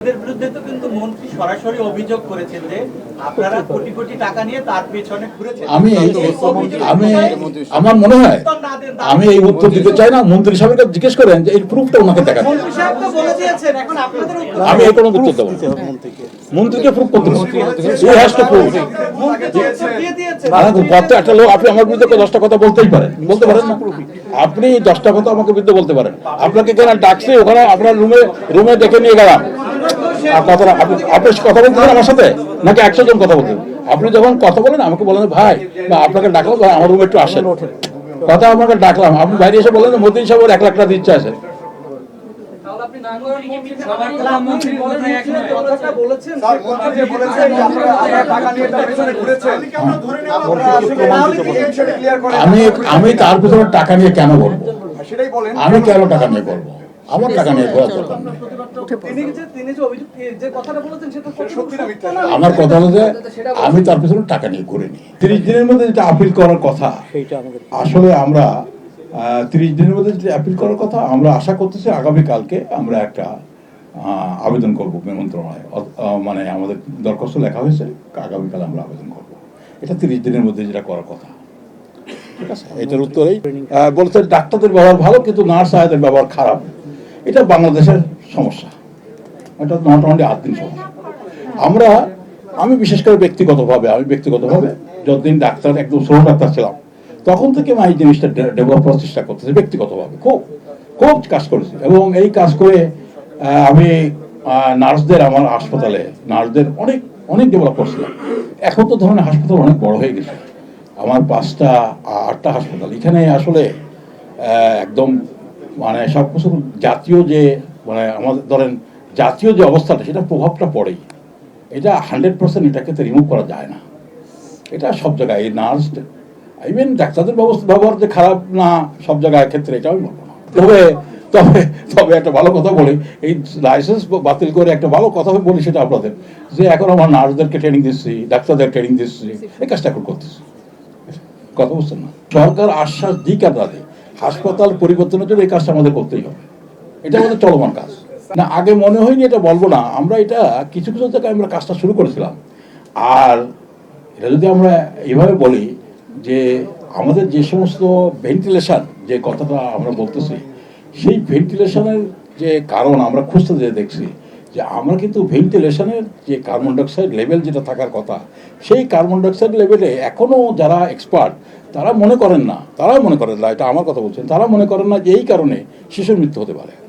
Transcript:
এদের বিরুদ্ধে তো কিন্তু মন্ত্রী সরাসরি অভিযোগ করেছেন যে আপনারা কোটি কোটি টাকা নিয়ে তার পেছনে ঘুরেছেন। আমার মনে হয় আমি এই উত্তর দিতে চাই না। মন্ত্রী সাহেবকে জিজ্ঞেস করেন যে এই প্রুফটা ওনাকে দেখান। মন্ত্রী সাহেব তো বলে দিয়েছেন, এখন আপনাদের উত্তর। আমি এই কোনো উত্তর দেব না। মন্ত্রীকে প্রুফ করতে হবে। He has to prove. মন্ত্রী তো উত্তর দিয়ে দিয়েছেন। কত একটা লোক, আপনি আমার বিরুদ্ধে 10টা কথা বলতেই পারেন, বলতে পারেন না? আপনি 10টা কথা আমাকে বিরুদ্ধে বলতে পারেন। আপনাকে কেন ডাকছি, ওখানে আপনার রুমে ডেকে নিয়ে গেলাম, আর কথাটা আপনি কথা বলতেছেন আমার সাথে নাকি 100 জন কথা বলতেন? আপনি যখন কথা বলেন আমাকে বলেন ভাই বা আপনাকে ডাকলাম ভাই আমার রুমে একটু আসেন, কথা আমাকে ডাকলাম, আপনি বাইরে এসে বলেন মোদিন সাহেব 1 লাখ টাকা দিচ্ছে আছে। আমি তার পিছনে টাকা নিয়ে কেন বলবো? আমি কেন টাকা নিয়ে বলবো? আমার টাকা নিয়ে বলার দরকার নেই। আমার কথা হলো যে আমি তার পিছনে টাকা নিয়ে ঘুরিনি। 30 দিনের মধ্যে যেটা আপিল করার কথা, আসলে আমরা 30 দিনের মধ্যে যেটা আপিল করার কথা, আমরা আশা করতেছি আগামীকালকে আমরা একটা আবেদন করবো মন্ত্রণালয়ে। মানে আমাদের দরখাস্ত লেখা হয়েছে, আগামীকাল আমরা আবেদন করবো। এটা 30 দিনের মধ্যে যেটা করার কথা। ঠিক আছে, এটার উত্তরেই বলছে ডাক্তারদের ব্যবহার ভালো কিন্তু নার্স সাহেবদের ব্যবহার খারাপ। এটা বাংলাদেশের সমস্যা, এটা নট অনলি আদিন সমস্যা। আমি বিশেষ করে ব্যক্তিগতভাবে যতদিন ডাক্তার একদম ছোট ডাক্তার ছিলাম তখন থেকে আমি এই জিনিসটা ডেভেলপ করার চেষ্টা করতেছি। ব্যক্তিগতভাবে খুব কাজ করেছি এবং এই কাজ করে আমি নার্সদের, আমার হাসপাতালে নার্সদের অনেক ডেভেলপ করছিলাম। এখন তো ধরনের হাসপাতাল অনেক বড় হয়ে গেছে, আমার 5টা 8টা হাসপাতাল এখানে। আসলে একদম মানে সব কিছু জাতীয় যে মানে আমাদের ধরেন জাতীয় যে অবস্থাটা, সেটা প্রভাবটা পড়েই। এটা 100% এটাকে তো রিমুভ করা যায় না। এটা সব জায়গায় এই নার্স ইভেন ডাক্তারদের ব্যবহার যে খারাপ না সব জায়গায় ক্ষেত্রে, এটা আমি বলবো না। তবে একটা ভালো কথা বলি, এই লাইসেন্স বাতিল করে একটা ভালো কথা বলি, সেটা আপনাদের যে এখন আমার নার্সদেরকে ট্রেনিং দিচ্ছি, ডাক্তারদের ট্রেনিং দিচ্ছি, এই কাজটা এখন করতেছি। কথা বুঝছেন না? সরকার আশ্বাস দিক আর তাদের হাসপাতাল পরিবর্তনের জন্য এই কাজটা আমাদের করতেই হবে। এটা আমাদের চলমান কাজ না। আগে মনে হয়নি এটা বলবো না, আমরা এটা কিছু জায়গায় আমরা কাজটা শুরু করেছিলাম। আর এটা যদি আমরা এইভাবে বলি যে আমাদের যে সমস্ত ভেন্টিলেশন যে কথাটা আমরা বলতেছি, সেই ভেন্টিলেশনের যে কারণ আমরা খুঁজতে যেয়ে দেখছি যে আমরা কিন্তু ভেন্টিলেশনের যে কার্বন ডাইঅক্সাইড লেভেল যেটা থাকার কথা, সেই কার্বন ডাইঅক্সাইড লেভেলে এখনও যারা এক্সপার্ট তারা মনে করেন না, এটা আমার কথা বলছেন, তারা মনে করেন না যে এই কারণে শিশুর মৃত্যু হতে পারে।